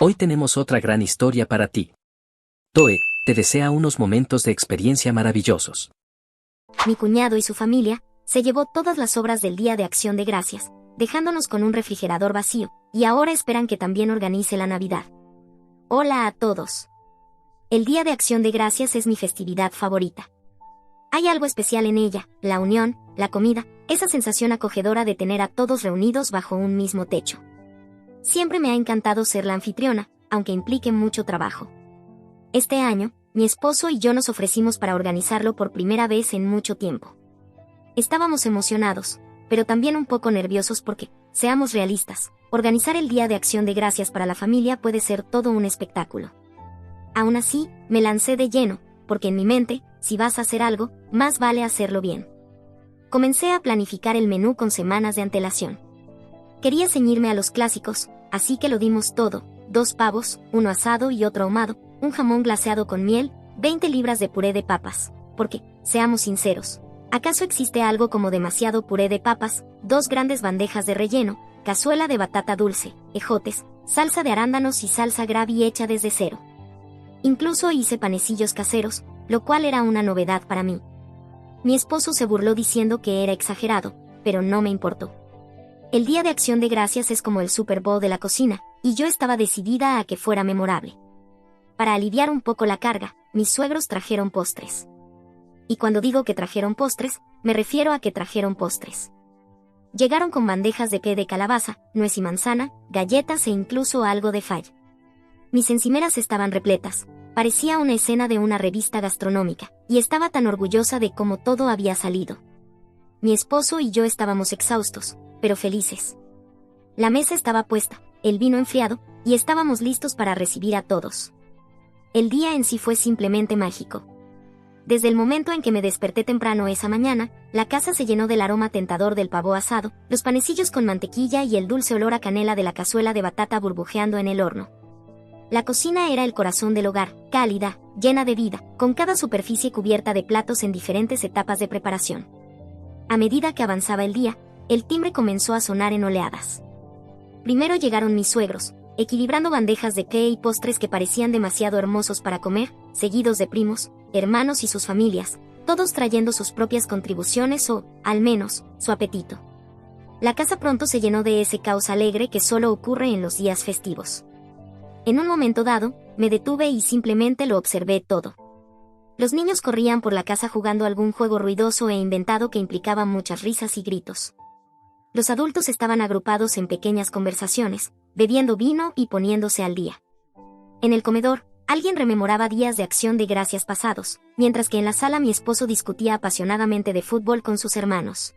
Hoy tenemos otra gran historia para ti. Toe te desea unos momentos de experiencia maravillosos. Mi cuñado y su familia se llevó todas las sobras del Día de Acción de Gracias, dejándonos con un refrigerador vacío, y ahora esperan que también organice la Navidad. Hola a todos. El Día de Acción de Gracias es mi festividad favorita. Hay algo especial en ella, la unión, la comida, esa sensación acogedora de tener a todos reunidos bajo un mismo techo. Siempre me ha encantado ser la anfitriona, aunque implique mucho trabajo. Este año, mi esposo y yo nos ofrecimos para organizarlo por primera vez en mucho tiempo. Estábamos emocionados, pero también un poco nerviosos porque, seamos realistas, organizar el Día de Acción de Gracias para la familia puede ser todo un espectáculo. Aún así, me lancé de lleno, porque en mi mente, si vas a hacer algo, más vale hacerlo bien. Comencé a planificar el menú con semanas de antelación. Quería ceñirme a los clásicos, así que lo dimos todo: 2 pavos, uno asado y otro ahumado, un jamón glaseado con miel, 20 libras de puré de papas, porque, seamos sinceros, ¿acaso existe algo como demasiado puré de papas? 2 grandes bandejas de relleno, cazuela de batata dulce, ejotes, salsa de arándanos y salsa gravy hecha desde cero. Incluso hice panecillos caseros, lo cual era una novedad para mí. Mi esposo se burló diciendo que era exagerado, pero no me importó. El Día de Acción de Gracias es como el Super Bowl de la cocina, y yo estaba decidida a que fuera memorable. Para aliviar un poco la carga, mis suegros trajeron postres. Y cuando digo que trajeron postres, me refiero a que trajeron postres. Llegaron con bandejas de pé de calabaza, nuez y manzana, galletas e incluso algo de fay. Mis encimeras estaban repletas. Parecía una escena de una revista gastronómica, y estaba tan orgullosa de cómo todo había salido. Mi esposo y yo estábamos exhaustos, pero felices. La mesa estaba puesta, el vino enfriado, y estábamos listos para recibir a todos. El día en sí fue simplemente mágico. Desde el momento en que me desperté temprano esa mañana, la casa se llenó del aroma tentador del pavo asado, los panecillos con mantequilla y el dulce olor a canela de la cazuela de batata burbujeando en el horno. La cocina era el corazón del hogar, cálida, llena de vida, con cada superficie cubierta de platos en diferentes etapas de preparación. A medida que avanzaba el día, el timbre comenzó a sonar en oleadas. Primero llegaron mis suegros, equilibrando bandejas de té y postres que parecían demasiado hermosos para comer, seguidos de primos, hermanos y sus familias, todos trayendo sus propias contribuciones o, al menos, su apetito. La casa pronto se llenó de ese caos alegre que solo ocurre en los días festivos. En un momento dado, me detuve y simplemente lo observé todo. Los niños corrían por la casa jugando algún juego ruidoso e inventado que implicaba muchas risas y gritos. Los adultos estaban agrupados en pequeñas conversaciones, bebiendo vino y poniéndose al día. En el comedor, alguien rememoraba días de acción de gracias pasados, mientras que en la sala mi esposo discutía apasionadamente de fútbol con sus hermanos.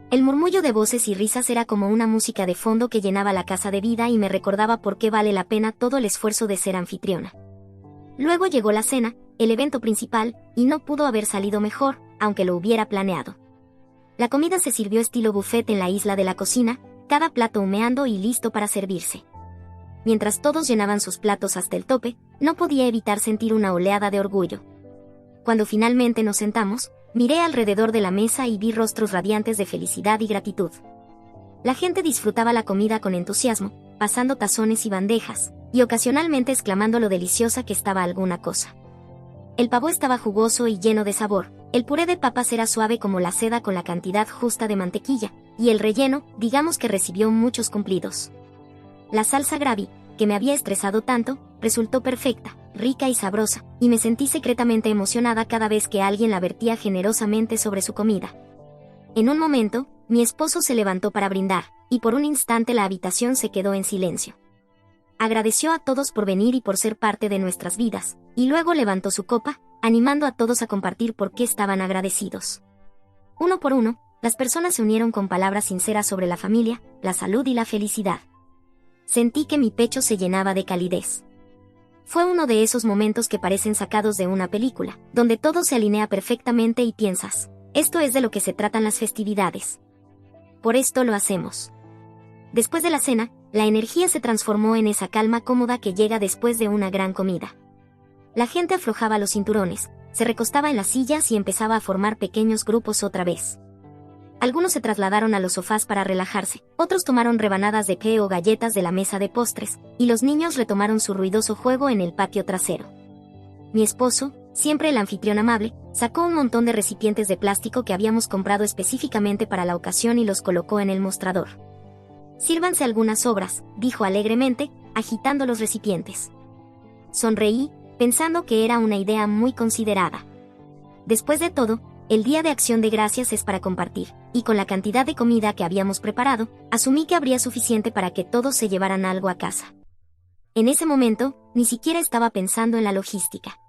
El murmullo de voces y risas era como una música de fondo que llenaba la casa de vida y me recordaba por qué vale la pena todo el esfuerzo de ser anfitriona. Luego llegó la cena, el evento principal, y no pudo haber salido mejor, aunque lo hubiera planeado. La comida se sirvió estilo buffet en la isla de la cocina, cada plato humeando y listo para servirse. Mientras todos llenaban sus platos hasta el tope, no podía evitar sentir una oleada de orgullo. Cuando finalmente nos sentamos, miré alrededor de la mesa y vi rostros radiantes de felicidad y gratitud. La gente disfrutaba la comida con entusiasmo, pasando tazones y bandejas, y ocasionalmente exclamando lo deliciosa que estaba alguna cosa. El pavo estaba jugoso y lleno de sabor, el puré de papas era suave como la seda con la cantidad justa de mantequilla, y el relleno, digamos que recibió muchos cumplidos. La salsa gravy, que me había estresado tanto, resultó perfecta, rica y sabrosa, y me sentí secretamente emocionada cada vez que alguien la vertía generosamente sobre su comida. En un momento, mi esposo se levantó para brindar, y por un instante la habitación se quedó en silencio. Agradeció a todos por venir y por ser parte de nuestras vidas, y luego levantó su copa, animando a todos a compartir por qué estaban agradecidos. Uno por uno, las personas se unieron con palabras sinceras sobre la familia, la salud y la felicidad. Sentí que mi pecho se llenaba de calidez. Fue uno de esos momentos que parecen sacados de una película, donde todo se alinea perfectamente y piensas, esto es de lo que se tratan las festividades. Por esto lo hacemos. Después de la cena, la energía se transformó en esa calma cómoda que llega después de una gran comida. La gente aflojaba los cinturones, se recostaba en las sillas y empezaba a formar pequeños grupos otra vez. Algunos se trasladaron a los sofás para relajarse, otros tomaron rebanadas de té o galletas de la mesa de postres, y los niños retomaron su ruidoso juego en el patio trasero. Mi esposo, siempre el anfitrión amable, sacó un montón de recipientes de plástico que habíamos comprado específicamente para la ocasión y los colocó en el mostrador. «Sírvanse algunas sobras», dijo alegremente, agitando los recipientes. Sonreí, pensando que era una idea muy considerada. Después de todo, el Día de Acción de Gracias es para compartir, y con la cantidad de comida que habíamos preparado, asumí que habría suficiente para que todos se llevaran algo a casa. En ese momento, ni siquiera estaba pensando en la logística.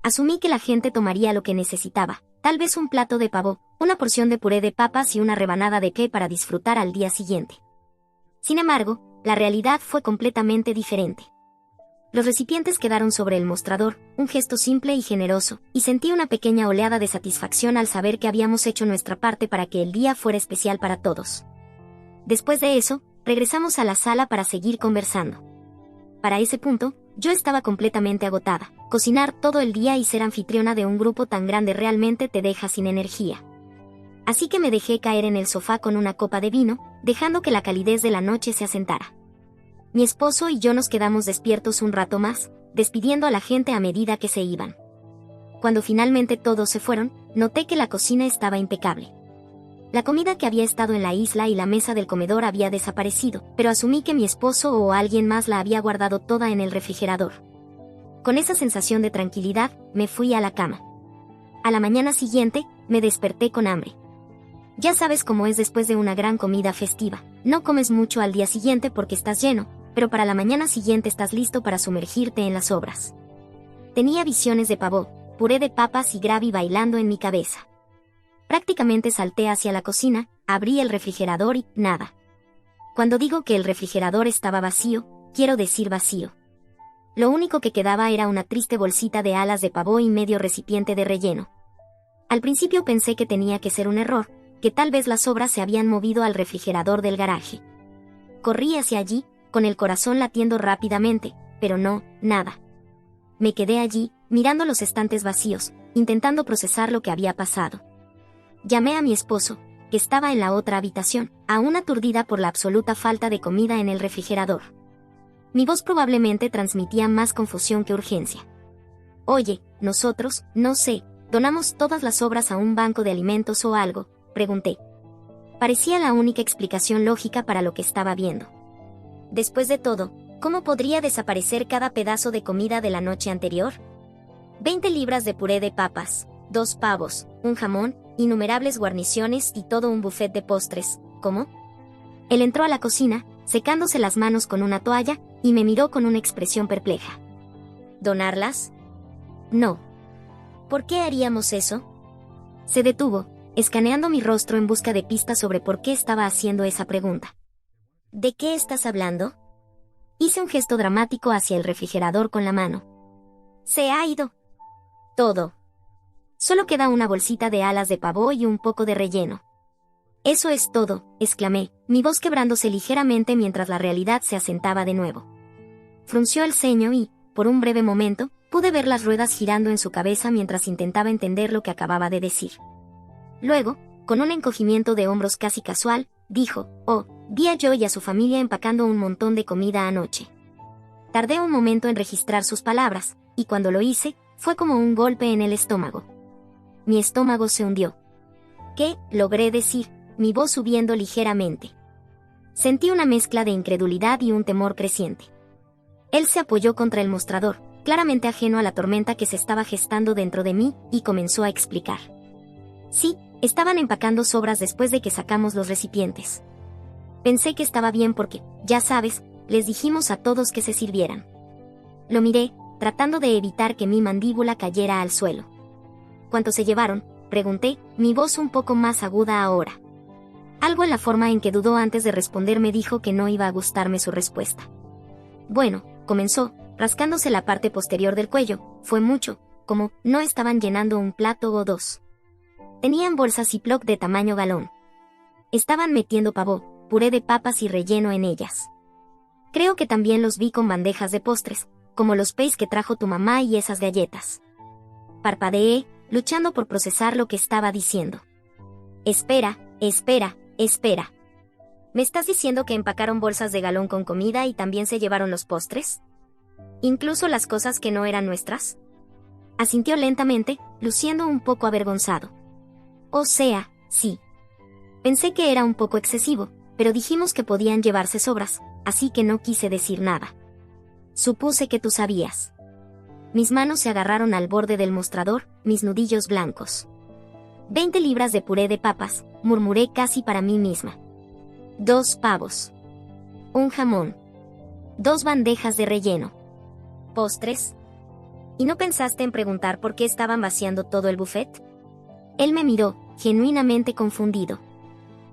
Asumí que la gente tomaría lo que necesitaba, tal vez un plato de pavo, una porción de puré de papas y una rebanada de té para disfrutar al día siguiente. Sin embargo, la realidad fue completamente diferente. Los recipientes quedaron sobre el mostrador, un gesto simple y generoso, y sentí una pequeña oleada de satisfacción al saber que habíamos hecho nuestra parte para que el día fuera especial para todos. Después de eso, regresamos a la sala para seguir conversando. Para ese punto, yo estaba completamente agotada. Cocinar todo el día y ser anfitriona de un grupo tan grande realmente te deja sin energía. Así que me dejé caer en el sofá con una copa de vino, dejando que la calidez de la noche se asentara. Mi esposo y yo nos quedamos despiertos un rato más, despidiendo a la gente a medida que se iban. Cuando finalmente todos se fueron, noté que la cocina estaba impecable. La comida que había estado en la isla y la mesa del comedor había desaparecido, pero asumí que mi esposo o alguien más la había guardado toda en el refrigerador. Con esa sensación de tranquilidad, me fui a la cama. A la mañana siguiente, me desperté con hambre. Ya sabes cómo es después de una gran comida festiva. No comes mucho al día siguiente porque estás lleno, pero para la mañana siguiente estás listo para sumergirte en las obras. Tenía visiones de pavó, puré de papas y gravy bailando en mi cabeza. Prácticamente salté hacia la cocina, abrí el refrigerador y nada. Cuando digo que el refrigerador estaba vacío, quiero decir vacío. Lo único que quedaba era una triste bolsita de alas de pavó y medio recipiente de relleno. Al principio pensé que tenía que ser un error, que tal vez las sobras se habían movido al refrigerador del garaje. Corrí hacia allí, con el corazón latiendo rápidamente, pero no, nada. Me quedé allí, mirando los estantes vacíos, intentando procesar lo que había pasado. Llamé a mi esposo, que estaba en la otra habitación, aún aturdida por la absoluta falta de comida en el refrigerador. Mi voz probablemente transmitía más confusión que urgencia. «Oye, nosotros, no sé, donamos todas las sobras a un banco de alimentos o algo», pregunté. Parecía la única explicación lógica para lo que estaba viendo. Después de todo, ¿cómo podría desaparecer cada pedazo de comida de la noche anterior? 20 libras de puré de papas, 2 pavos, un jamón, innumerables guarniciones y todo un buffet de postres. ¿Cómo? Él entró a la cocina, secándose las manos con una toalla, y me miró con una expresión perpleja. ¿Donarlas? No. ¿Por qué haríamos eso? Se detuvo, escaneando mi rostro en busca de pistas sobre por qué estaba haciendo esa pregunta. ¿De qué estás hablando? Hice un gesto dramático hacia el refrigerador con la mano. Se ha ido. Todo. Solo queda una bolsita de alas de pavó y un poco de relleno. Eso es todo, exclamé, mi voz quebrándose ligeramente mientras la realidad se asentaba de nuevo. Frunció el ceño y, por un breve momento, pude ver las ruedas girando en su cabeza mientras intentaba entender lo que acababa de decir. Luego, con un encogimiento de hombros casi casual, dijo, «Oh, vi a Joe y a su familia empacando un montón de comida anoche». Tardé un momento en registrar sus palabras, y cuando lo hice, fue como un golpe en el estómago. Mi estómago se hundió. «¿Qué?», logré decir, mi voz subiendo ligeramente. Sentí una mezcla de incredulidad y un temor creciente. Él se apoyó contra el mostrador, claramente ajeno a la tormenta que se estaba gestando dentro de mí, y comenzó a explicar. Sí, estaban empacando sobras después de que sacamos los recipientes. Pensé que estaba bien porque, ya sabes, les dijimos a todos que se sirvieran. Lo miré, tratando de evitar que mi mandíbula cayera al suelo. ¿Cuántos se llevaron?, pregunté, mi voz un poco más aguda ahora. Algo en la forma en que dudó antes de responder me dijo que no iba a gustarme su respuesta. Bueno, comenzó, rascándose la parte posterior del cuello, fue mucho, como no estaban llenando un plato o dos. Tenían bolsas Ziploc de tamaño galón. Estaban metiendo pavó, puré de papas y relleno en ellas. Creo que también los vi con bandejas de postres, como los pais que trajo tu mamá y esas galletas. Parpadeé, luchando por procesar lo que estaba diciendo. Espera, Espera, espera. ¿Me estás diciendo que empacaron bolsas de galón con comida y también se llevaron los postres? ¿Incluso las cosas que no eran nuestras? Asintió lentamente, luciendo un poco avergonzado. O sea, sí. Pensé que era un poco excesivo, pero dijimos que podían llevarse sobras, así que no quise decir nada. Supuse que tú sabías. Mis manos se agarraron al borde del mostrador, mis nudillos blancos. 20 libras de puré de papas, murmuré casi para mí misma. 2 pavos. Un jamón. 2 bandejas de relleno. Postres. ¿Y no pensaste en preguntar por qué estaban vaciando todo el buffet? Él me miró, genuinamente confundido.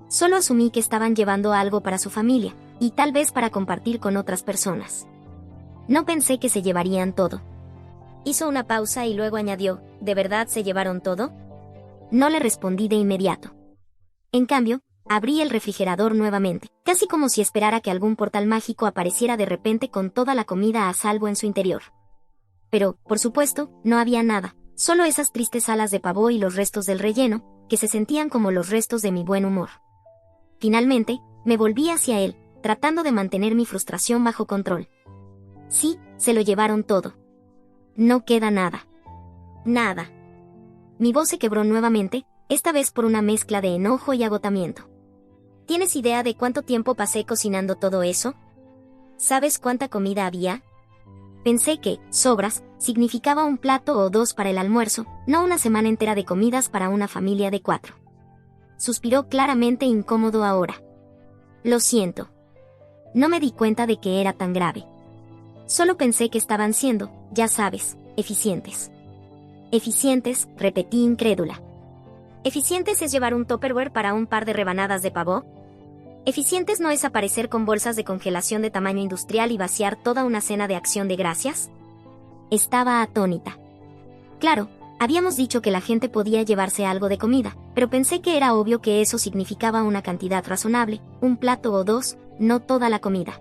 Solo asumí que estaban llevando algo para su familia, y tal vez para compartir con otras personas. No pensé que se llevarían todo. Hizo una pausa y luego añadió, ¿de verdad se llevaron todo? No le respondí de inmediato. En cambio, abrí el refrigerador nuevamente, casi como si esperara que algún portal mágico apareciera de repente con toda la comida a salvo en su interior. Pero, por supuesto, no había nada, solo esas tristes alas de pavó y los restos del relleno, que se sentían como los restos de mi buen humor. Finalmente, me volví hacia él, tratando de mantener mi frustración bajo control. Sí, se lo llevaron todo. No queda nada. Nada. Mi voz se quebró nuevamente, esta vez por una mezcla de enojo y agotamiento. ¿Tienes idea de cuánto tiempo pasé cocinando todo eso? ¿Sabes cuánta comida había? Pensé que, sobras, significaba un plato o 2 para el almuerzo, no una semana entera de comidas para una familia de 4. Suspiró claramente incómodo ahora. Lo siento. No me di cuenta de que era tan grave. Solo pensé que estaban siendo, ya sabes, eficientes. Eficientes, repetí incrédula. ¿Eficientes es llevar un Tupperware para un par de rebanadas de pavó? ¿Eficientes no es aparecer con bolsas de congelación de tamaño industrial y vaciar toda una cena de acción de gracias? Estaba atónita. Claro, habíamos dicho que la gente podía llevarse algo de comida, pero pensé que era obvio que eso significaba una cantidad razonable, un plato o 2, no toda la comida.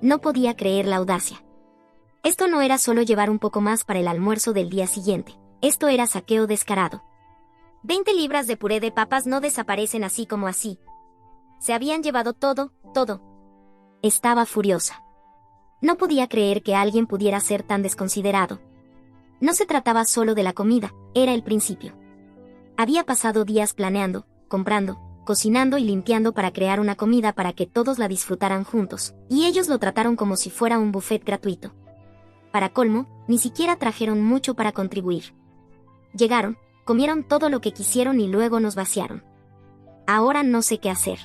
No podía creer la audacia. Esto no era solo llevar un poco más para el almuerzo del día siguiente, esto era saqueo descarado. 20 libras de puré de papas no desaparecen así como así. Se habían llevado todo, todo. Estaba furiosa. No podía creer que alguien pudiera ser tan desconsiderado. No se trataba solo de la comida, era el principio. Había pasado días planeando, comprando, cocinando y limpiando para crear una comida para que todos la disfrutaran juntos, y ellos lo trataron como si fuera un buffet gratuito. Para colmo, ni siquiera trajeron mucho para contribuir. Llegaron, comieron todo lo que quisieron y luego nos vaciaron. Ahora no sé qué hacer.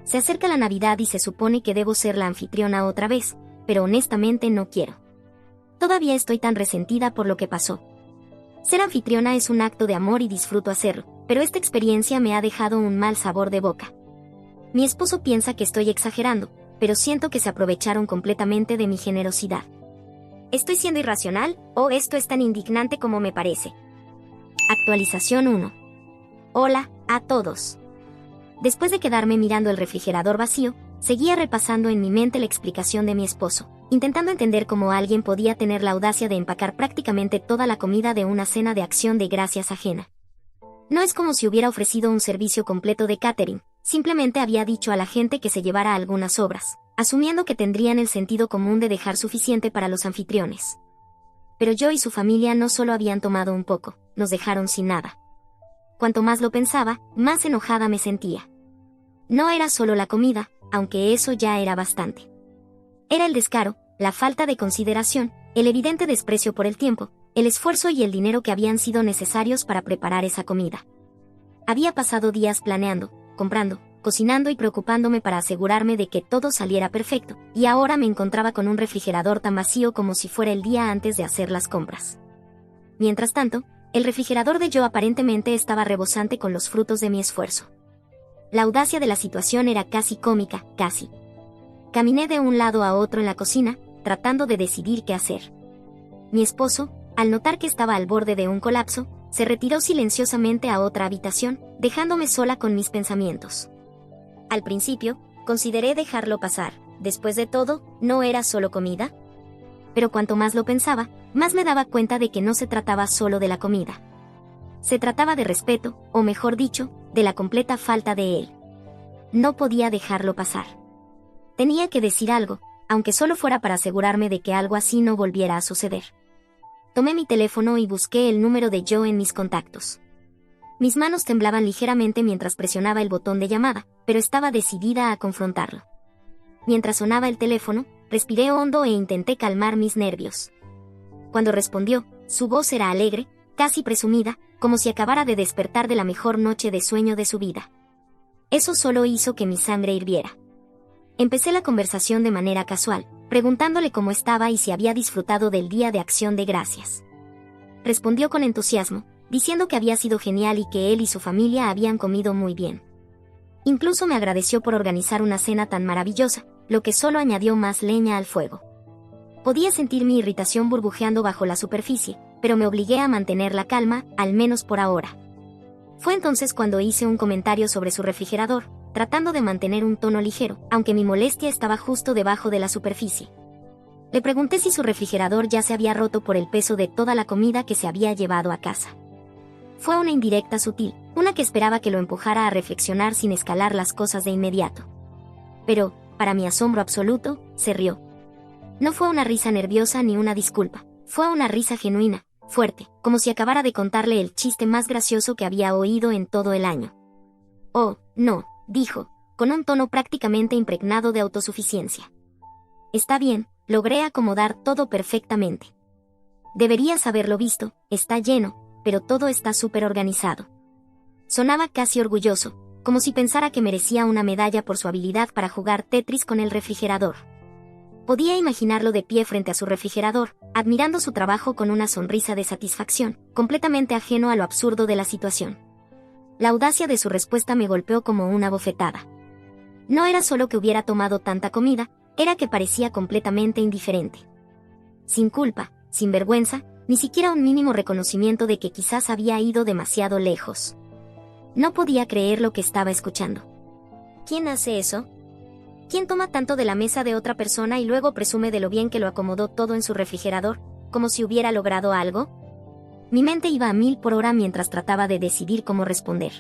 Se acerca la Navidad y se supone que debo ser la anfitriona otra vez, pero honestamente no quiero. Todavía estoy tan resentida por lo que pasó. Ser anfitriona es un acto de amor y disfruto hacerlo, pero esta experiencia me ha dejado un mal sabor de boca. Mi esposo piensa que estoy exagerando, pero siento que se aprovecharon completamente de mi generosidad. ¿Estoy siendo irracional, o esto es tan indignante como me parece? Actualización 1. Hola, a todos. Después de quedarme mirando el refrigerador vacío, seguía repasando en mi mente la explicación de mi esposo, intentando entender cómo alguien podía tener la audacia de empacar prácticamente toda la comida de una cena de acción de gracias ajena. No es como si hubiera ofrecido un servicio completo de catering, simplemente había dicho a la gente que se llevara algunas sobras, asumiendo que tendrían el sentido común de dejar suficiente para los anfitriones. Pero yo y su familia no solo habían tomado un poco, nos dejaron sin nada. Cuanto más lo pensaba, más enojada me sentía. No era solo la comida, aunque eso ya era bastante. Era el descaro, la falta de consideración, el evidente desprecio por el tiempo, el esfuerzo y el dinero que habían sido necesarios para preparar esa comida. Había pasado días planeando, comprando, cocinando y preocupándome para asegurarme de que todo saliera perfecto, y ahora me encontraba con un refrigerador tan vacío como si fuera el día antes de hacer las compras. Mientras tanto, el refrigerador de Joe aparentemente estaba rebosante con los frutos de mi esfuerzo. La audacia de la situación era casi cómica, casi. Caminé de un lado a otro en la cocina, tratando de decidir qué hacer. Mi esposo, al notar que estaba al borde de un colapso, se retiró silenciosamente a otra habitación, dejándome sola con mis pensamientos. Al principio, consideré dejarlo pasar. Después de todo, ¿no era solo comida? Pero cuanto más lo pensaba, más me daba cuenta de que no se trataba solo de la comida. Se trataba de respeto, o mejor dicho, de la completa falta de él. No podía dejarlo pasar. Tenía que decir algo, aunque solo fuera para asegurarme de que algo así no volviera a suceder. Tomé mi teléfono y busqué el número de Joe en mis contactos. Mis manos temblaban ligeramente mientras presionaba el botón de llamada, pero estaba decidida a confrontarlo. Mientras sonaba el teléfono, respiré hondo e intenté calmar mis nervios. Cuando respondió, su voz era alegre, casi presumida, como si acabara de despertar de la mejor noche de sueño de su vida. Eso solo hizo que mi sangre hirviera. Empecé la conversación de manera casual, preguntándole cómo estaba y si había disfrutado del Día de Acción de Gracias. Respondió con entusiasmo, diciendo que había sido genial y que él y su familia habían comido muy bien. Incluso me agradeció por organizar una cena tan maravillosa, lo que solo añadió más leña al fuego. Podía sentir mi irritación burbujeando bajo la superficie, pero me obligué a mantener la calma, al menos por ahora. Fue entonces cuando hice un comentario sobre su refrigerador, tratando de mantener un tono ligero, aunque mi molestia estaba justo debajo de la superficie. Le pregunté si su refrigerador ya se había roto por el peso de toda la comida que se había llevado a casa. Fue una indirecta sutil, una que esperaba que lo empujara a reflexionar sin escalar las cosas de inmediato. Pero, para mi asombro absoluto, se rió. No fue una risa nerviosa ni una disculpa, fue una risa genuina, fuerte, como si acabara de contarle el chiste más gracioso que había oído en todo el año. «Oh, no», dijo, con un tono prácticamente impregnado de autosuficiencia. «Está bien, logré acomodar todo perfectamente. Deberías haberlo visto, está lleno, pero todo está súper organizado». Sonaba casi orgulloso, como si pensara que merecía una medalla por su habilidad para jugar Tetris con el refrigerador. Podía imaginarlo de pie frente a su refrigerador, admirando su trabajo con una sonrisa de satisfacción, completamente ajeno a lo absurdo de la situación. La audacia de su respuesta me golpeó como una bofetada. No era solo que hubiera tomado tanta comida, era que parecía completamente indiferente. Sin culpa, sin vergüenza, ni siquiera un mínimo reconocimiento de que quizás había ido demasiado lejos. No podía creer lo que estaba escuchando. ¿Quién hace eso? ¿Quién toma tanto de la mesa de otra persona y luego presume de lo bien que lo acomodó todo en su refrigerador, como si hubiera logrado algo? Mi mente iba a 1000 por hora mientras trataba de decidir cómo responder.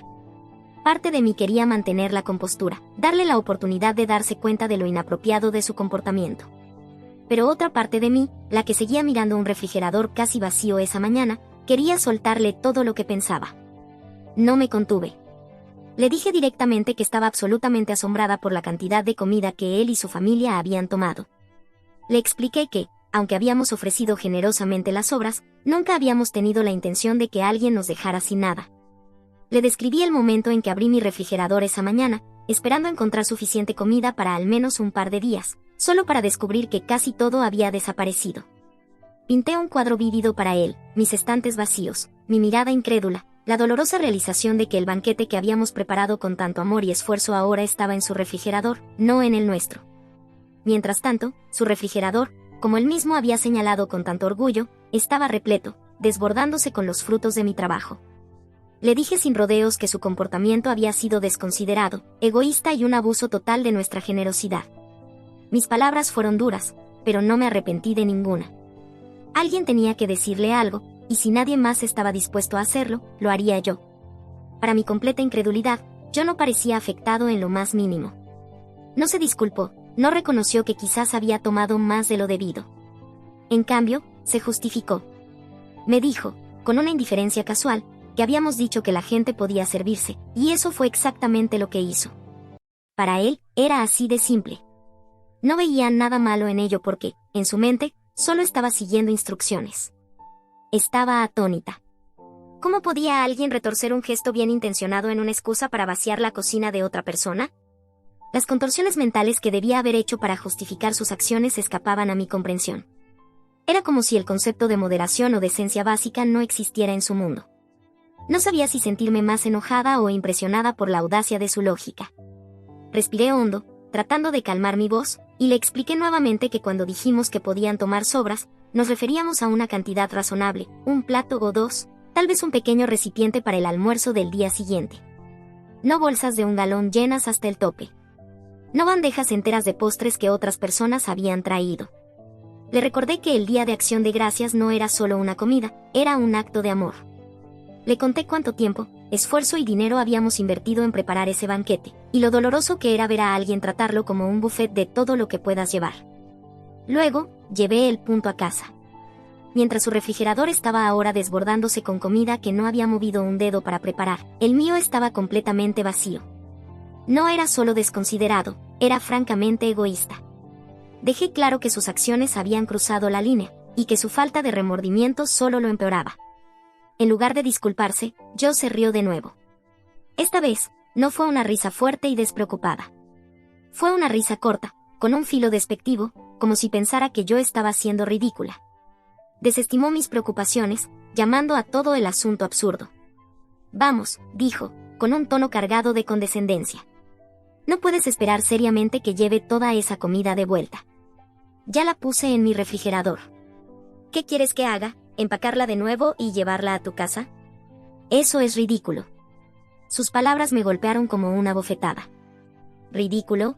Parte de mí quería mantener la compostura, darle la oportunidad de darse cuenta de lo inapropiado de su comportamiento. Pero otra parte de mí, la que seguía mirando un refrigerador casi vacío esa mañana, quería soltarle todo lo que pensaba. No me contuve. Le dije directamente que estaba absolutamente asombrada por la cantidad de comida que él y su familia habían tomado. Le expliqué que, aunque habíamos ofrecido generosamente las sobras, nunca habíamos tenido la intención de que alguien nos dejara sin nada. Le describí el momento en que abrí mi refrigerador esa mañana, esperando encontrar suficiente comida para al menos un par de días, solo para descubrir que casi todo había desaparecido. Pinté un cuadro vívido para él, mis estantes vacíos, mi mirada incrédula, la dolorosa realización de que el banquete que habíamos preparado con tanto amor y esfuerzo ahora estaba en su refrigerador, no en el nuestro. Mientras tanto, su refrigerador, como él mismo había señalado con tanto orgullo, estaba repleto, desbordándose con los frutos de mi trabajo. Le dije sin rodeos que su comportamiento había sido desconsiderado, egoísta y un abuso total de nuestra generosidad. Mis palabras fueron duras, pero no me arrepentí de ninguna. Alguien tenía que decirle algo, y si nadie más estaba dispuesto a hacerlo, lo haría yo. Para mi completa incredulidad, yo no parecía afectado en lo más mínimo. No se disculpó, no reconoció que quizás había tomado más de lo debido. En cambio, se justificó. Me dijo, con una indiferencia casual, que habíamos dicho que la gente podía servirse, y eso fue exactamente lo que hizo. Para él, era así de simple. No veía nada malo en ello porque, en su mente, solo estaba siguiendo instrucciones. Estaba atónita. ¿Cómo podía alguien retorcer un gesto bien intencionado en una excusa para vaciar la cocina de otra persona? Las contorsiones mentales que debía haber hecho para justificar sus acciones escapaban a mi comprensión. Era como si el concepto de moderación o decencia básica no existiera en su mundo. No sabía si sentirme más enojada o impresionada por la audacia de su lógica. Respiré hondo, tratando de calmar mi voz, y le expliqué nuevamente que cuando dijimos que podían tomar sobras, nos referíamos a una cantidad razonable, un plato o dos, tal vez un pequeño recipiente para el almuerzo del día siguiente. No bolsas de 1 galón llenas hasta el tope. No bandejas enteras de postres que otras personas habían traído. Le recordé que el Día de Acción de Gracias no era solo una comida, era un acto de amor. Le conté cuánto tiempo, esfuerzo y dinero habíamos invertido en preparar ese banquete, y lo doloroso que era ver a alguien tratarlo como un buffet de todo lo que puedas llevar. Luego, llevé el punto a casa. Mientras su refrigerador estaba ahora desbordándose con comida que no había movido un dedo para preparar, el mío estaba completamente vacío. No era solo desconsiderado, era francamente egoísta. Dejé claro que sus acciones habían cruzado la línea, y que su falta de remordimiento solo lo empeoraba. En lugar de disculparse, Joe se rió de nuevo. Esta vez, no fue una risa fuerte y despreocupada. Fue una risa corta, con un filo despectivo, como si pensara que yo estaba siendo ridícula. Desestimó mis preocupaciones, llamando a todo el asunto absurdo. Vamos, dijo, con un tono cargado de condescendencia. No puedes esperar seriamente que lleve toda esa comida de vuelta. Ya la puse en mi refrigerador. ¿Qué quieres que haga? ¿Empacarla de nuevo y llevarla a tu casa? Eso es ridículo. Sus palabras me golpearon como una bofetada. ¿Ridículo?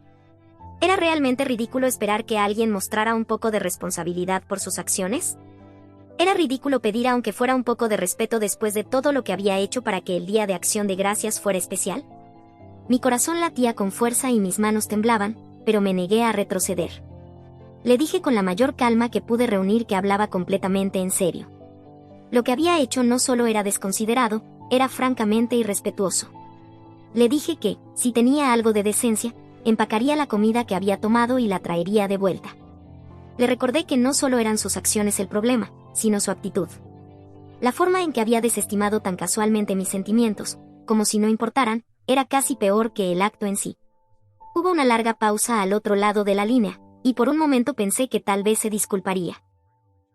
¿Era realmente ridículo esperar que alguien mostrara un poco de responsabilidad por sus acciones? ¿Era ridículo pedir aunque fuera un poco de respeto después de todo lo que había hecho para que el Día de Acción de Gracias fuera especial? Mi corazón latía con fuerza y mis manos temblaban, pero me negué a retroceder. Le dije con la mayor calma que pude reunir que hablaba completamente en serio. Lo que había hecho no solo era desconsiderado, era francamente irrespetuoso. Le dije que, si tenía algo de decencia, empacaría la comida que había tomado y la traería de vuelta. Le recordé que no solo eran sus acciones el problema, sino su actitud. La forma en que había desestimado tan casualmente mis sentimientos, como si no importaran, era casi peor que el acto en sí. Hubo una larga pausa al otro lado de la línea, y por un momento pensé que tal vez se disculparía.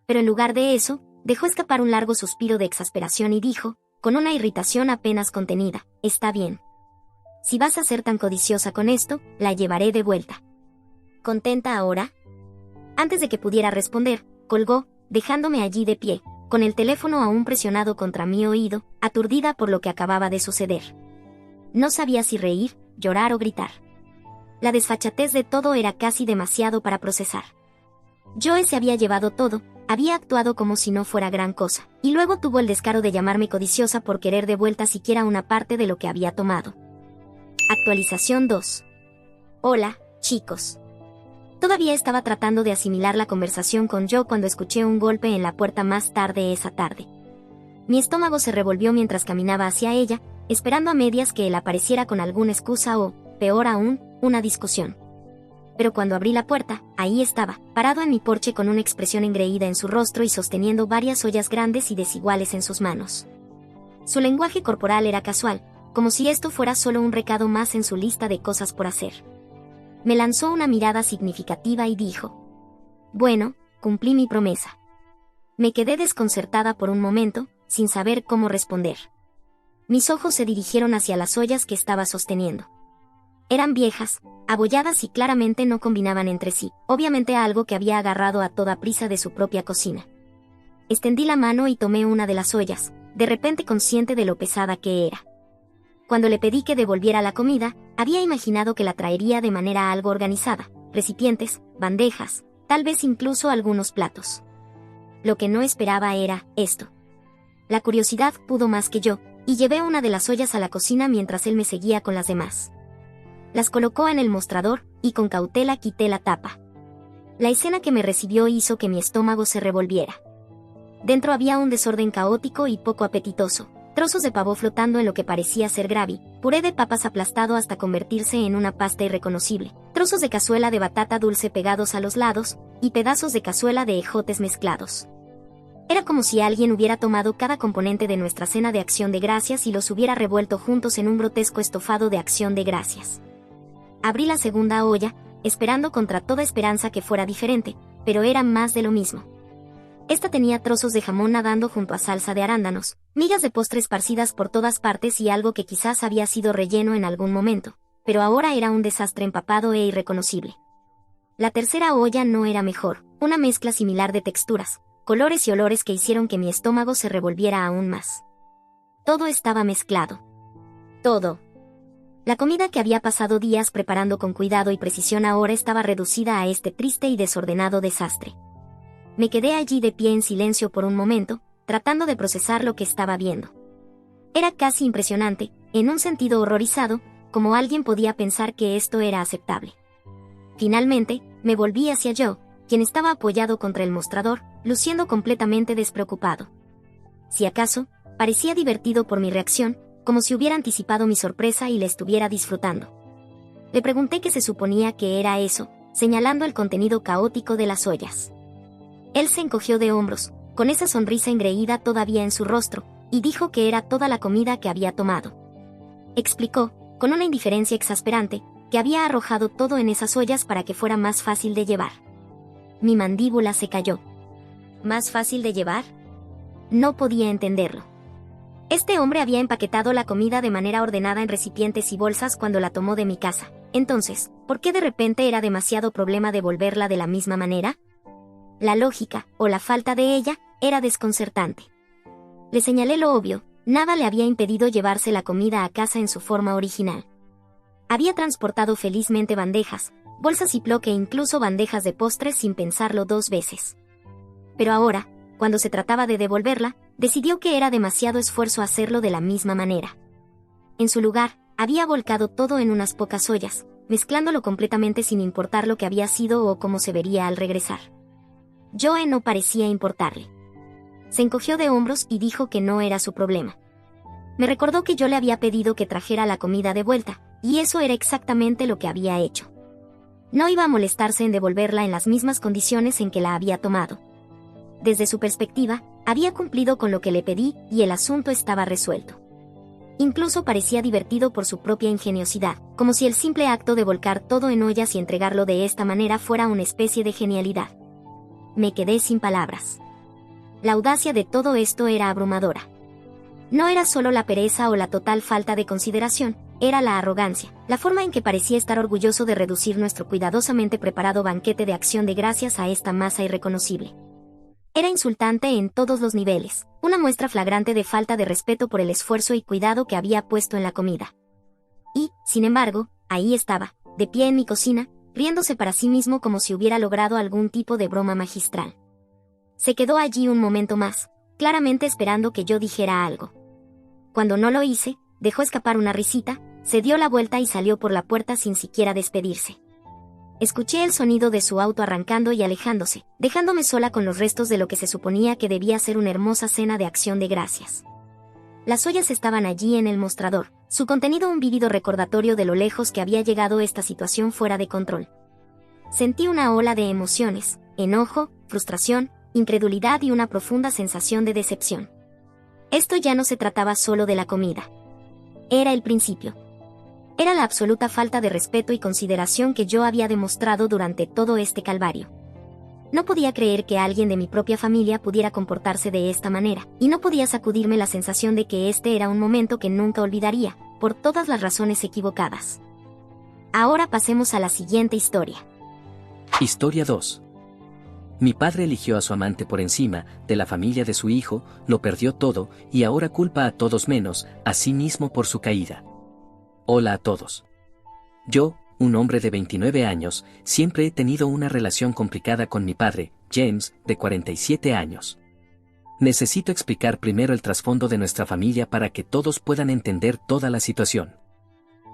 Pero en lugar de eso, dejó escapar un largo suspiro de exasperación y dijo, con una irritación apenas contenida, «Está bien. Si vas a ser tan codiciosa con esto, la llevaré de vuelta». ¿Contenta ahora? Antes de que pudiera responder, colgó, dejándome allí de pie, con el teléfono aún presionado contra mi oído, aturdida por lo que acababa de suceder. No sabía si reír, llorar o gritar. La desfachatez de todo era casi demasiado para procesar. Joe se había llevado todo, había actuado como si no fuera gran cosa, y luego tuvo el descaro de llamarme codiciosa por querer de vuelta siquiera una parte de lo que había tomado. Actualización 2. Hola, chicos. Todavía estaba tratando de asimilar la conversación con Joe cuando escuché un golpe en la puerta más tarde esa tarde. Mi estómago se revolvió mientras caminaba hacia ella, esperando a medias que él apareciera con alguna excusa o, peor aún, una discusión. Pero cuando abrí la puerta, ahí estaba, parado en mi porche con una expresión engreída en su rostro y sosteniendo varias ollas grandes y desiguales en sus manos. Su lenguaje corporal era casual, como si esto fuera solo un recado más en su lista de cosas por hacer. Me lanzó una mirada significativa y dijo: «Bueno, cumplí mi promesa». Me quedé desconcertada por un momento, sin saber cómo responder. Mis ojos se dirigieron hacia las ollas que estaba sosteniendo. Eran viejas, abolladas y claramente no combinaban entre sí, obviamente algo que había agarrado a toda prisa de su propia cocina. Extendí la mano y tomé una de las ollas, de repente consciente de lo pesada que era. Cuando le pedí que devolviera la comida, había imaginado que la traería de manera algo organizada, recipientes, bandejas, tal vez incluso algunos platos. Lo que no esperaba era esto. La curiosidad pudo más que yo, y llevé una de las ollas a la cocina mientras él me seguía con las demás. Las colocó en el mostrador, y con cautela quité la tapa. La escena que me recibió hizo que mi estómago se revolviera. Dentro había un desorden caótico y poco apetitoso. Trozos de pavo flotando en lo que parecía ser gravy, puré de papas aplastado hasta convertirse en una pasta irreconocible, trozos de cazuela de batata dulce pegados a los lados, y pedazos de cazuela de ejotes mezclados. Era como si alguien hubiera tomado cada componente de nuestra cena de Acción de Gracias y los hubiera revuelto juntos en un grotesco estofado de Acción de Gracias. Abrí la segunda olla, esperando contra toda esperanza que fuera diferente, pero era más de lo mismo. Esta tenía trozos de jamón nadando junto a salsa de arándanos, migas de postre esparcidas por todas partes y algo que quizás había sido relleno en algún momento, pero ahora era un desastre empapado e irreconocible. La tercera olla no era mejor, una mezcla similar de texturas, colores y olores que hicieron que mi estómago se revolviera aún más. Todo estaba mezclado. Todo. La comida que había pasado días preparando con cuidado y precisión ahora estaba reducida a este triste y desordenado desastre. Me quedé allí de pie en silencio por un momento, tratando de procesar lo que estaba viendo. Era casi impresionante, en un sentido horrorizado, como alguien podía pensar que esto era aceptable. Finalmente, me volví hacia Joe, quien estaba apoyado contra el mostrador, luciendo completamente despreocupado. Si acaso, parecía divertido por mi reacción, como si hubiera anticipado mi sorpresa y la estuviera disfrutando. Le pregunté qué se suponía que era eso, señalando el contenido caótico de las ollas. Él se encogió de hombros, con esa sonrisa engreída todavía en su rostro, y dijo que era toda la comida que había tomado. Explicó, con una indiferencia exasperante, que había arrojado todo en esas ollas para que fuera más fácil de llevar. Mi mandíbula se cayó. ¿Más fácil de llevar? No podía entenderlo. Este hombre había empaquetado la comida de manera ordenada en recipientes y bolsas cuando la tomó de mi casa. Entonces, ¿por qué de repente era demasiado problema devolverla de la misma manera? La lógica, o la falta de ella, era desconcertante. Le señalé lo obvio, nada le había impedido llevarse la comida a casa en su forma original. Había transportado felizmente bandejas, bolsas Ziploc e incluso bandejas de postres sin pensarlo 2 veces. Pero ahora, cuando se trataba de devolverla, decidió que era demasiado esfuerzo hacerlo de la misma manera. En su lugar, había volcado todo en unas pocas ollas, mezclándolo completamente sin importar lo que había sido o cómo se vería al regresar. Joe no parecía importarle. Se encogió de hombros y dijo que no era su problema. Me recordó que yo le había pedido que trajera la comida de vuelta, y eso era exactamente lo que había hecho. No iba a molestarse en devolverla en las mismas condiciones en que la había tomado. Desde su perspectiva, había cumplido con lo que le pedí y el asunto estaba resuelto. Incluso parecía divertido por su propia ingeniosidad, como si el simple acto de volcar todo en ollas y entregarlo de esta manera fuera una especie de genialidad. Me quedé sin palabras. La audacia de todo esto era abrumadora. No era solo la pereza o la total falta de consideración, era la arrogancia, la forma en que parecía estar orgulloso de reducir nuestro cuidadosamente preparado banquete de acción de gracias a esta masa irreconocible. Era insultante en todos los niveles, una muestra flagrante de falta de respeto por el esfuerzo y cuidado que había puesto en la comida. Y, sin embargo, ahí estaba, de pie en mi cocina, riéndose para sí mismo como si hubiera logrado algún tipo de broma magistral. Se quedó allí un momento más, claramente esperando que yo dijera algo. Cuando no lo hice, dejó escapar una risita, se dio la vuelta y salió por la puerta sin siquiera despedirse. Escuché el sonido de su auto arrancando y alejándose, dejándome sola con los restos de lo que se suponía que debía ser una hermosa cena de acción de gracias. Las ollas estaban allí en el mostrador, su contenido un vívido recordatorio de lo lejos que había llegado esta situación fuera de control. Sentí una ola de emociones, enojo, frustración, incredulidad y una profunda sensación de decepción. Esto ya no se trataba solo de la comida. Era el principio. Era la absoluta falta de respeto y consideración que yo había demostrado durante todo este calvario. No podía creer que alguien de mi propia familia pudiera comportarse de esta manera, y no podía sacudirme la sensación de que este era un momento que nunca olvidaría, por todas las razones equivocadas. Ahora pasemos a la siguiente historia. Historia 2. Mi padre eligió a su amante por encima de la familia de su hijo, lo perdió todo, y ahora culpa a todos menos a sí mismo por su caída. Hola a todos. Yo, un hombre de 29 años, siempre he tenido una relación complicada con mi padre, James, de 47 años. Necesito explicar primero el trasfondo de nuestra familia para que todos puedan entender toda la situación.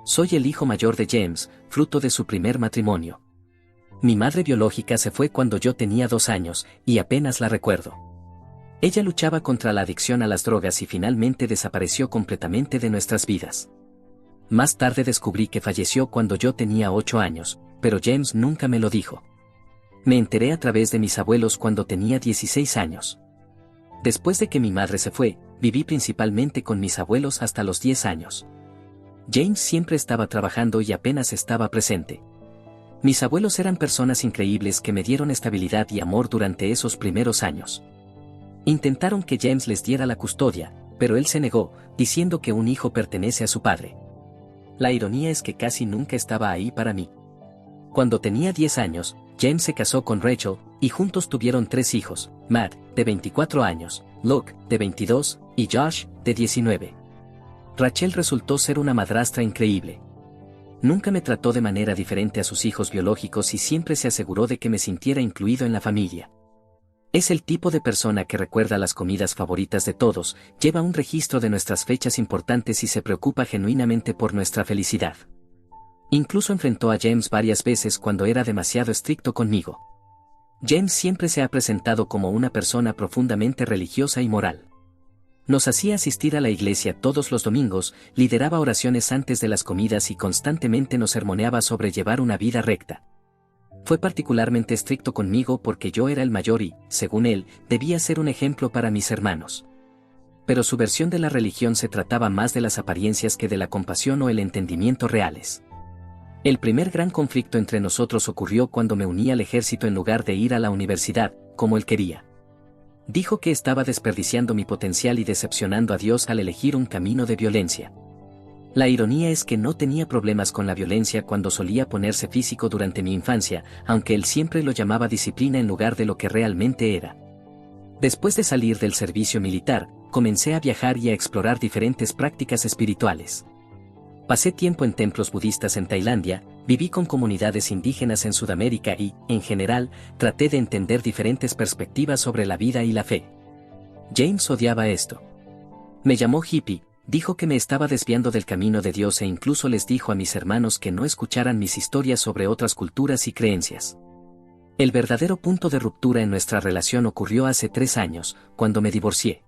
Soy el hijo mayor de James, fruto de su primer matrimonio. Mi madre biológica se fue cuando yo tenía 2 años, y apenas la recuerdo. Ella luchaba contra la adicción a las drogas y finalmente desapareció completamente de nuestras vidas. Más tarde descubrí que falleció cuando yo tenía 8 años, pero James nunca me lo dijo. Me enteré a través de mis abuelos cuando tenía 16 años. Después de que mi madre se fue, viví principalmente con mis abuelos hasta los 10 años. James siempre estaba trabajando y apenas estaba presente. Mis abuelos eran personas increíbles que me dieron estabilidad y amor durante esos primeros años. Intentaron que James les diera la custodia, pero él se negó, diciendo que un hijo pertenece a su padre. La ironía es que casi nunca estaba ahí para mí. Cuando tenía 10 años, James se casó con Rachel, y juntos tuvieron 3 hijos, Matt, de 24 años, Luke, de 22, y Josh, de 19. Rachel resultó ser una madrastra increíble. Nunca me trató de manera diferente a sus hijos biológicos y siempre se aseguró de que me sintiera incluido en la familia. Es el tipo de persona que recuerda las comidas favoritas de todos, lleva un registro de nuestras fechas importantes y se preocupa genuinamente por nuestra felicidad. Incluso enfrentó a James varias veces cuando era demasiado estricto conmigo. James siempre se ha presentado como una persona profundamente religiosa y moral. Nos hacía asistir a la iglesia todos los domingos, lideraba oraciones antes de las comidas y constantemente nos sermoneaba sobre llevar una vida recta. Fue particularmente estricto conmigo porque yo era el mayor y, según él, debía ser un ejemplo para mis hermanos. Pero su versión de la religión se trataba más de las apariencias que de la compasión o el entendimiento reales. El primer gran conflicto entre nosotros ocurrió cuando me uní al ejército en lugar de ir a la universidad, como él quería. Dijo que estaba desperdiciando mi potencial y decepcionando a Dios al elegir un camino de violencia. La ironía es que no tenía problemas con la violencia cuando solía ponerse físico durante mi infancia, aunque él siempre lo llamaba disciplina en lugar de lo que realmente era. Después de salir del servicio militar, comencé a viajar y a explorar diferentes prácticas espirituales. Pasé tiempo en templos budistas en Tailandia, viví con comunidades indígenas en Sudamérica y, en general, traté de entender diferentes perspectivas sobre la vida y la fe. James odiaba esto. Me llamó hippie, dijo que me estaba desviando del camino de Dios e incluso les dijo a mis hermanos que no escucharan mis historias sobre otras culturas y creencias. El verdadero punto de ruptura en nuestra relación ocurrió hace 3 años, cuando me divorcié.